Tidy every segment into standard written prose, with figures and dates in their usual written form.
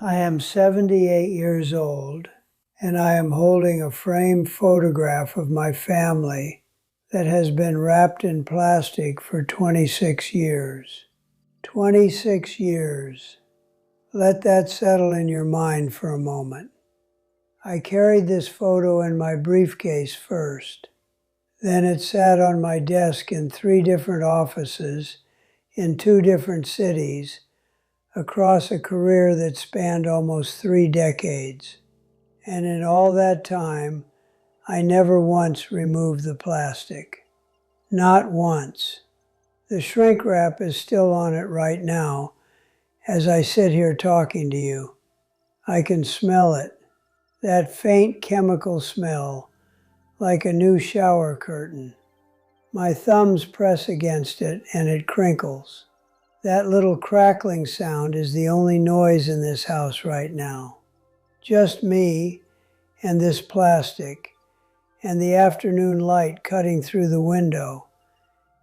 I am 78 years old, and I am holding a framed photograph of my family that has been wrapped in plastic for 26 years. 26 years. Let that settle in your mind for a moment. I carried this photo in my briefcase first. Then it sat on my desk in 3 different offices in 2 different cities across a career that spanned almost 3 decades. And in all that time, I never once removed the plastic. Not once. The shrink wrap is still on it right now as I sit here talking to you. I can smell it, that faint chemical smell, like a new shower curtain. My thumbs press against it and it crinkles. That little crackling sound is the only noise in this house right now. Just me and this plastic and the afternoon light cutting through the window,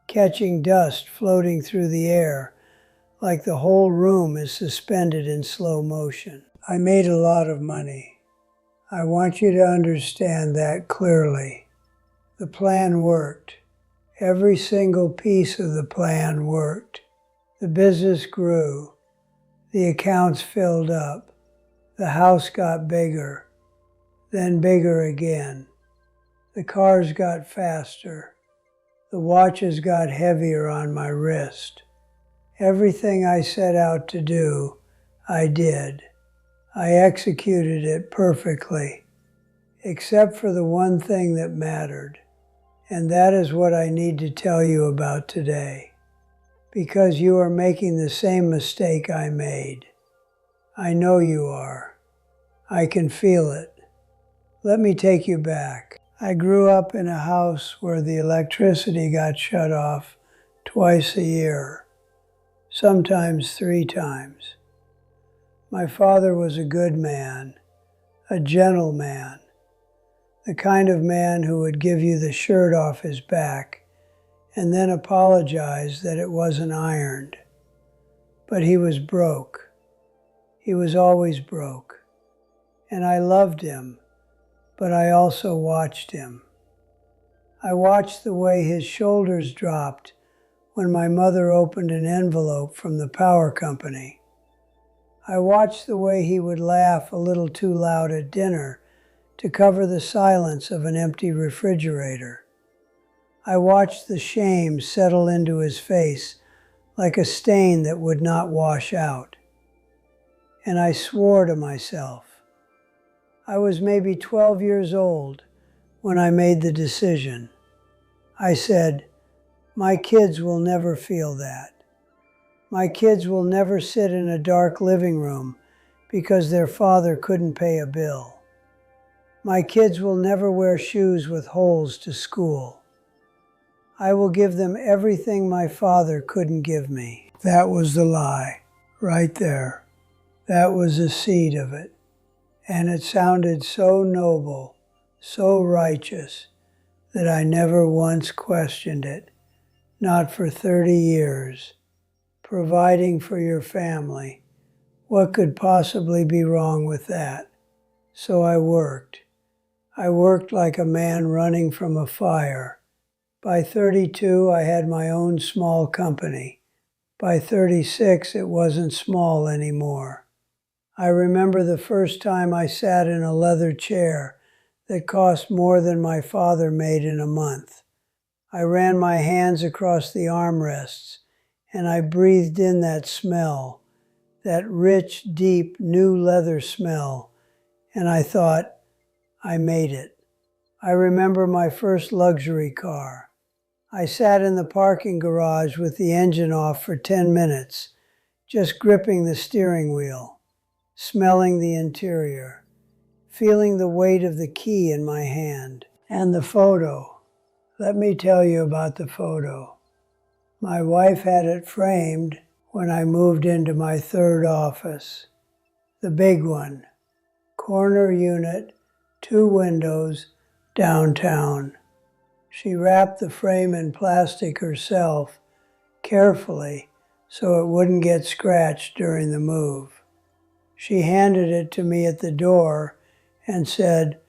catching dust floating through the air like the whole room is suspended in slow motion. I made a lot of money. I want you to understand that clearly. The plan worked. Every single piece of the plan worked. The business grew. The accounts filled up. The house got bigger, then bigger again. The cars got faster. The watches got heavier on my wrist. Everything I set out to do, I did. I executed it perfectly, except for the one thing that mattered. And that is what I need to tell you about today. Because you are making the same mistake I made. I know you are. I can feel it. Let me take you back. I grew up in a house where the electricity got shut off twice a year, sometimes 3 times. My father was a good man, a gentle man, the kind of man who would give you the shirt off his back and then apologize that it wasn't ironed. But he was broke. He was always broke. And I loved him, but I also watched him. I watched the way his shoulders dropped when my mother opened an envelope from the power company. I watched the way he would laugh a little too loud at dinner to cover the silence of an empty refrigerator. I watched the shame settle into his face like a stain that would not wash out. And I swore to myself. I was maybe 12 years old when I made the decision. I said, my kids will never feel that. My kids will never sit in a dark living room because their father couldn't pay a bill. My kids will never wear shoes with holes to school. I will give them everything my father couldn't give me. That was the lie, right there. That was the seed of it. And it sounded so noble, so righteous, that I never once questioned it. Not for 30 years. Providing for your family. What could possibly be wrong with that? So I worked. I worked like a man running from a fire. By 32, I had my own small company. By 36, it wasn't small anymore. I remember the first time I sat in a leather chair that cost more than my father made in a month. I ran my hands across the armrests, and I breathed in that smell, that rich, deep, new leather smell, and I thought, I made it. I remember my first luxury car. I sat in the parking garage with the engine off for 10 minutes, just gripping the steering wheel, smelling the interior, feeling the weight of the key in my hand. And the photo. Let me tell you about the photo. My wife had it framed when I moved into my 3rd office. The big one. Corner unit, 2 windows, downtown. She wrapped the frame in plastic herself, carefully, so it wouldn't get scratched during the move. She handed it to me at the door and said,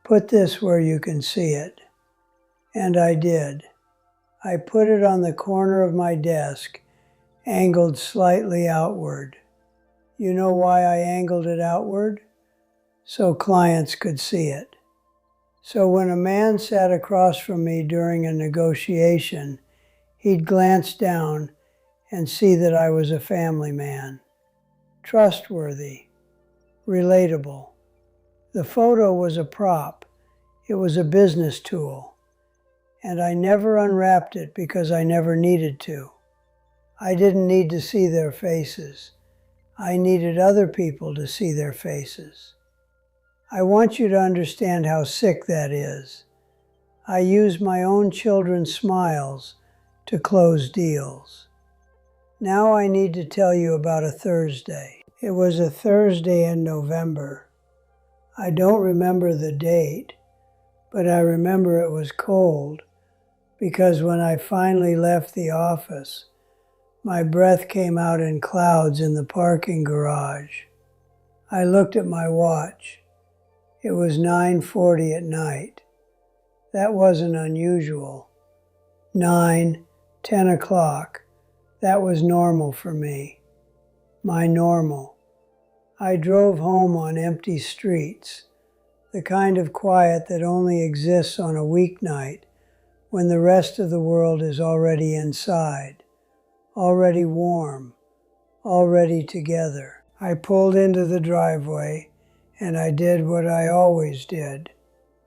"Put this where you can see it." And I did. I put it on the corner of my desk, angled slightly outward. You know why I angled it outward? So clients could see it. So when a man sat across from me during a negotiation, he'd glance down and see that I was a family man. Trustworthy. Relatable. The photo was a prop. It was a business tool. And I never unwrapped it because I never needed to. I didn't need to see their faces. I needed other people to see their faces. I want you to understand how sick that is. I use my own children's smiles to close deals. Now I need to tell you about a Thursday. It was a Thursday in November. I don't remember the date, but I remember it was cold because when I finally left the office, my breath came out in clouds in the parking garage. I looked at my watch. It was 9:40 at night. That wasn't unusual. 9, 10 o'clock. That was normal for me. My normal. I drove home on empty streets, the kind of quiet that only exists on a weeknight when the rest of the world is already inside, already warm, already together. I pulled into the driveway and I did what I always did.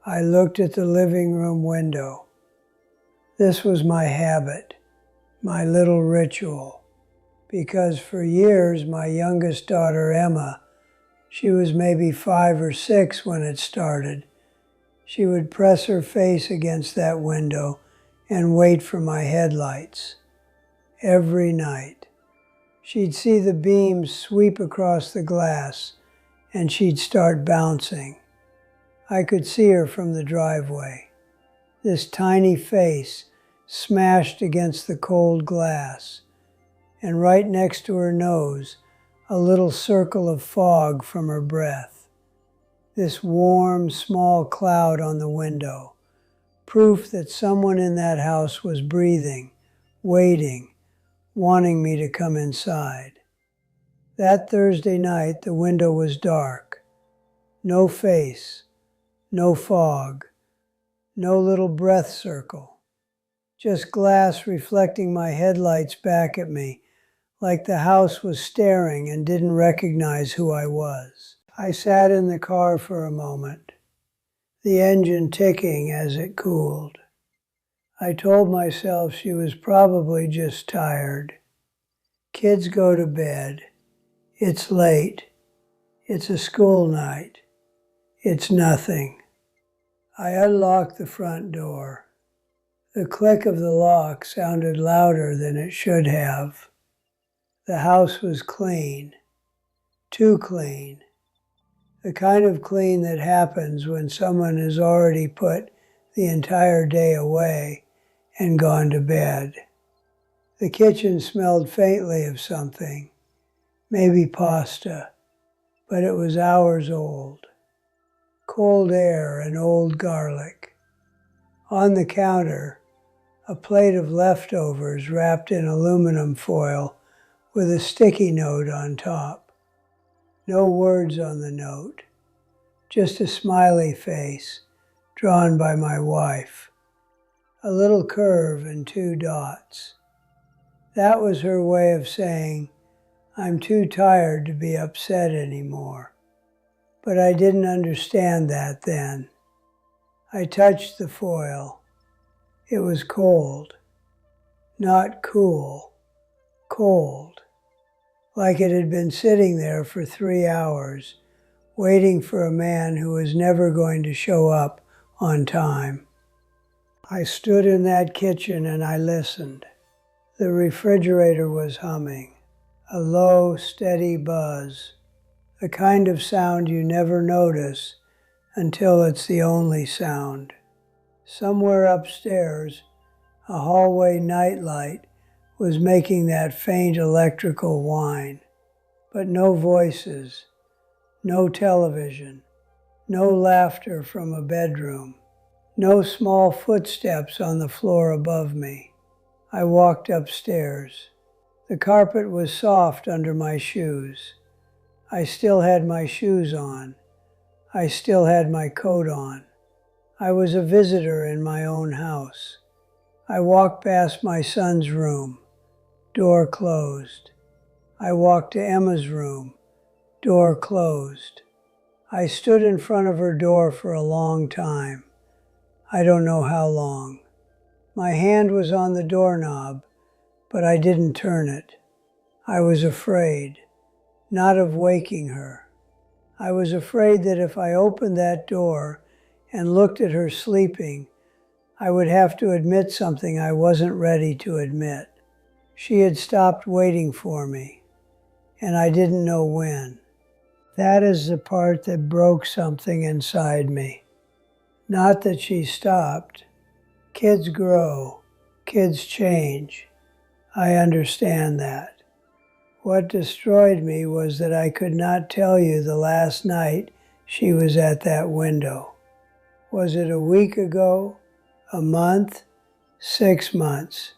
I looked at the living room window. This was my habit, my little ritual, because for years my youngest daughter, Emma, she was maybe 5 or 6 when it started, she would press her face against that window and wait for my headlights. Every night. She'd see the beams sweep across the glass and she'd start bouncing. I could see her from the driveway. This tiny face smashed against the cold glass, and right next to her nose, a little circle of fog from her breath. This warm, small cloud on the window, proof that someone in that house was breathing, waiting, wanting me to come inside. That Thursday night, the window was dark. No face, no fog, no little breath circle. Just glass reflecting my headlights back at me, like the house was staring and didn't recognize who I was. I sat in the car for a moment, the engine ticking as it cooled. I told myself she was probably just tired. Kids go to bed. It's late. It's a school night. It's nothing. I unlocked the front door. The click of the lock sounded louder than it should have. The house was clean. Too clean. The kind of clean that happens when someone has already put the entire day away and gone to bed. The kitchen smelled faintly of something, maybe pasta, but it was hours old. Cold air and old garlic. On the counter, a plate of leftovers wrapped in aluminum foil with a sticky note on top. No words on the note, just a smiley face drawn by my wife. A little curve and 2 dots. That was her way of saying, I'm too tired to be upset anymore. But I didn't understand that then. I touched the foil. It was cold. Not cool. Cold. Like it had been sitting there for 3 hours, waiting for a man who was never going to show up on time. I stood in that kitchen and I listened. The refrigerator was humming, a low, steady buzz, the kind of sound you never notice until it's the only sound. Somewhere upstairs, a hallway nightlight was making that faint electrical whine, but no voices, No television, no laughter from a bedroom, no small footsteps on the floor above me. I walked upstairs. The carpet was soft under my shoes. I still had my shoes on. I still had my coat on. I was a visitor in my own house. I walked past my son's room, door closed. I walked to Emma's room, door closed. I stood in front of her door for a long time. I don't know how long. My hand was on the doorknob, but I didn't turn it. I was afraid, not of waking her. I was afraid that if I opened that door and looked at her sleeping, I would have to admit something I wasn't ready to admit. She had stopped waiting for me, and I didn't know when. That is the part that broke something inside me. Not that she stopped. Kids grow. Kids change. I understand that. What destroyed me was that I could not tell you the last night she was at that window. Was it a week ago? A month? 6 months?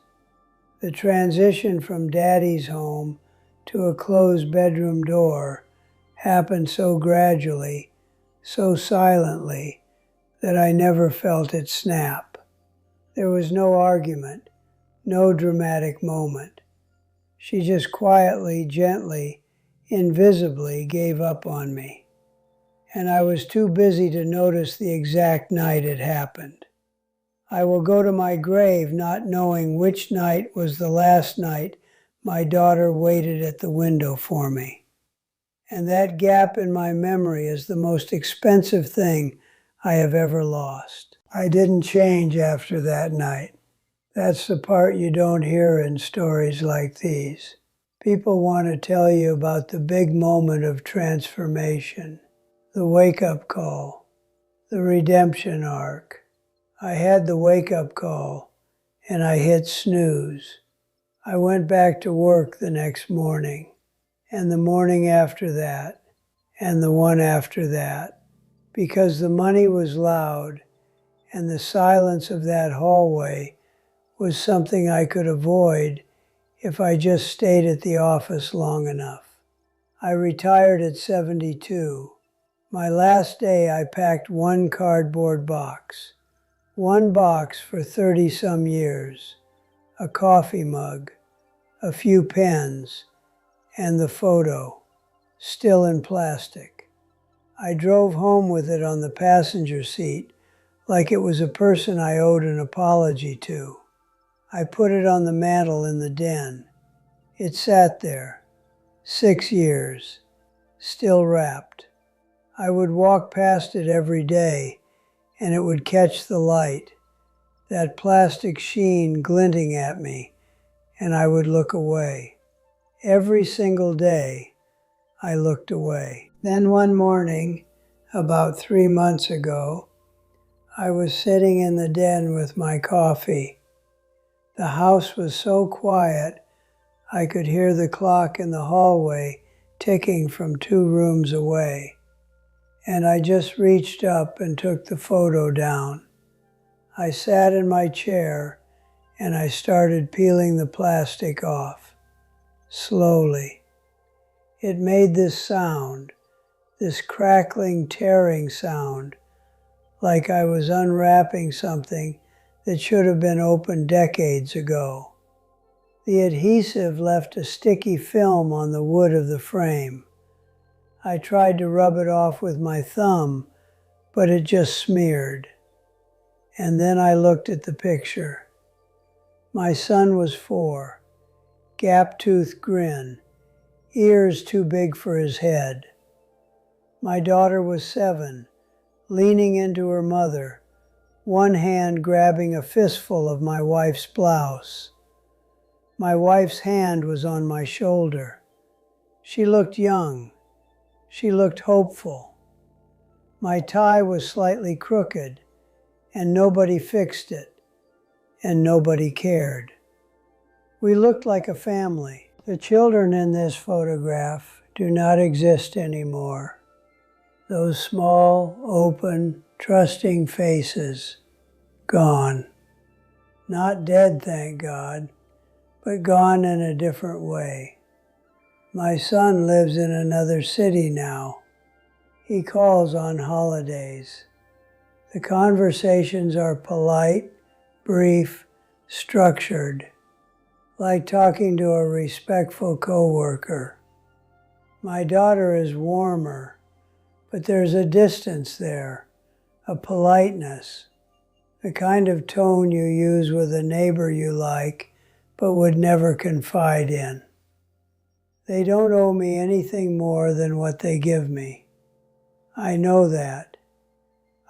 The transition from Daddy's home to a closed bedroom door happened so gradually, so silently, that I never felt it snap. There was no argument, no dramatic moment. She just quietly, gently, invisibly gave up on me. And I was too busy to notice the exact night it happened. I will go to my grave not knowing which night was the last night my daughter waited at the window for me. And that gap in my memory is the most expensive thing I have ever lost. I didn't change after that night. That's the part you don't hear in stories like these. People want to tell you about the big moment of transformation, the wake-up call, the redemption arc. I had the wake-up call, and I hit snooze. I went back to work the next morning, and the morning after that, and the one after that, because the money was loud, and the silence of that hallway was something I could avoid if I just stayed at the office long enough. I retired at 72. My last day I packed one cardboard box. One box for 30-some years. A coffee mug, a few pens, and the photo, still in plastic. I drove home with it on the passenger seat like it was a person I owed an apology to. I put it on the mantel in the den. It sat there, 6 years, still wrapped. I would walk past it every day, and it would catch the light, that plastic sheen glinting at me, and I would look away. Every single day, I looked away. Then one morning, about 3 months ago, I was sitting in the den with my coffee. The house was so quiet, I could hear the clock in the hallway ticking from 2 rooms away. And I just reached up and took the photo down. I sat in my chair and I started peeling the plastic off, slowly. It made this sound, this crackling, tearing sound, like I was unwrapping something that should have been opened decades ago. The adhesive left a sticky film on the wood of the frame. I tried to rub it off with my thumb, but it just smeared. And then I looked at the picture. My son was 4, gap-toothed grin, ears too big for his head. My daughter was 7, leaning into her mother, one hand grabbing a fistful of my wife's blouse. My wife's hand was on my shoulder. She looked young. She looked hopeful. My tie was slightly crooked, and nobody fixed it, and nobody cared. We looked like a family. The children in this photograph do not exist anymore. Those small, open, trusting faces, gone. Not dead, thank God, but gone in a different way. My son lives in another city now. He calls on holidays. The conversations are polite, brief, structured, like talking to a respectful coworker. My daughter is warmer, but there's a distance there, a politeness, the kind of tone you use with a neighbor you like, but would never confide in. They don't owe me anything more than what they give me. I know that.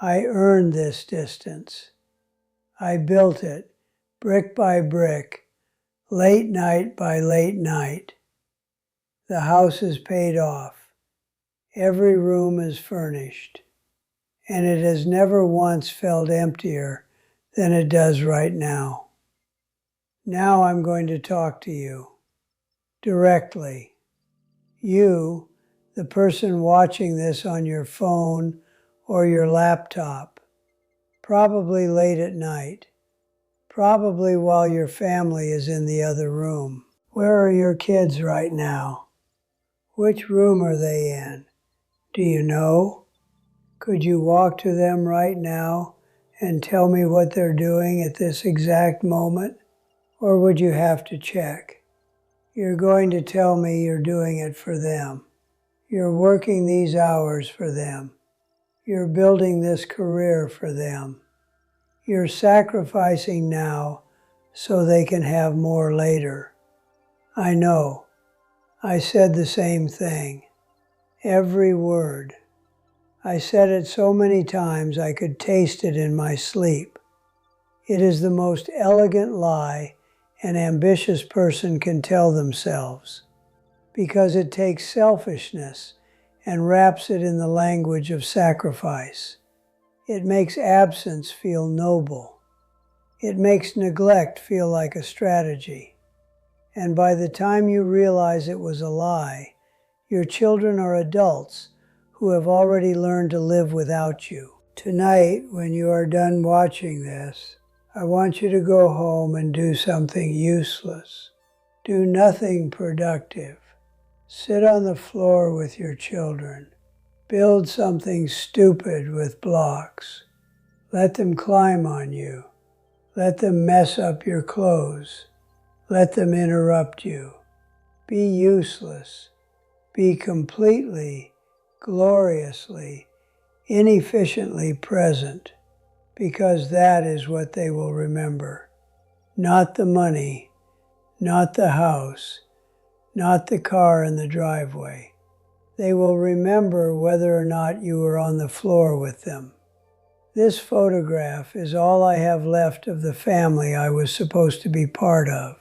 I earned this distance. I built it, brick by brick, late night by late night. The house is paid off. Every room is furnished. And it has never once felt emptier than it does right now. Now I'm going to talk to you. Directly. You, the person watching this on your phone or your laptop, probably late at night, probably while your family is in the other room. Where are your kids right now? Which room are they in? Do you know? Could you walk to them right now and tell me what they're doing at this exact moment? Or would you have to check? You're going to tell me you're doing it for them. You're working these hours for them. You're building this career for them. You're sacrificing now so they can have more later. I know. I said the same thing. Every word. I said it so many times I could taste it in my sleep. It is the most elegant lie an ambitious person can tell themselves, because it takes selfishness and wraps it in the language of sacrifice. It makes absence feel noble. It makes neglect feel like a strategy. And by the time you realize it was a lie, your children are adults who have already learned to live without you. Tonight, when you are done watching this, I want you to go home and do something useless. Do nothing productive. Sit on the floor with your children. Build something stupid with blocks. Let them climb on you. Let them mess up your clothes. Let them interrupt you. Be useless. Be completely, gloriously, inefficiently present, because that is what they will remember. Not the money, not the house, not the car in the driveway. They will remember whether or not you were on the floor with them. This photograph is all I have left of the family I was supposed to be part of.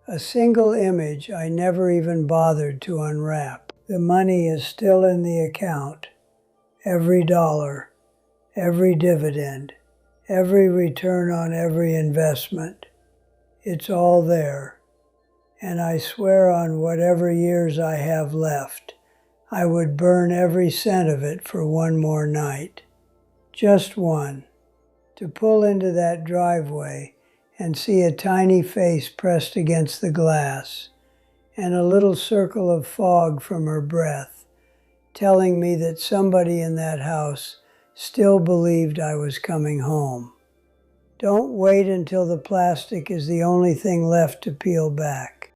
A single image I never even bothered to unwrap. The money is still in the account. Every dollar, every dividend, every return on every investment. It's all there. And I swear on whatever years I have left, I would burn every cent of it for one more night. Just one. To pull into that driveway and see a tiny face pressed against the glass and a little circle of fog from her breath, telling me that somebody in that house still believed I was coming home. Don't wait until the plastic is the only thing left to peel back.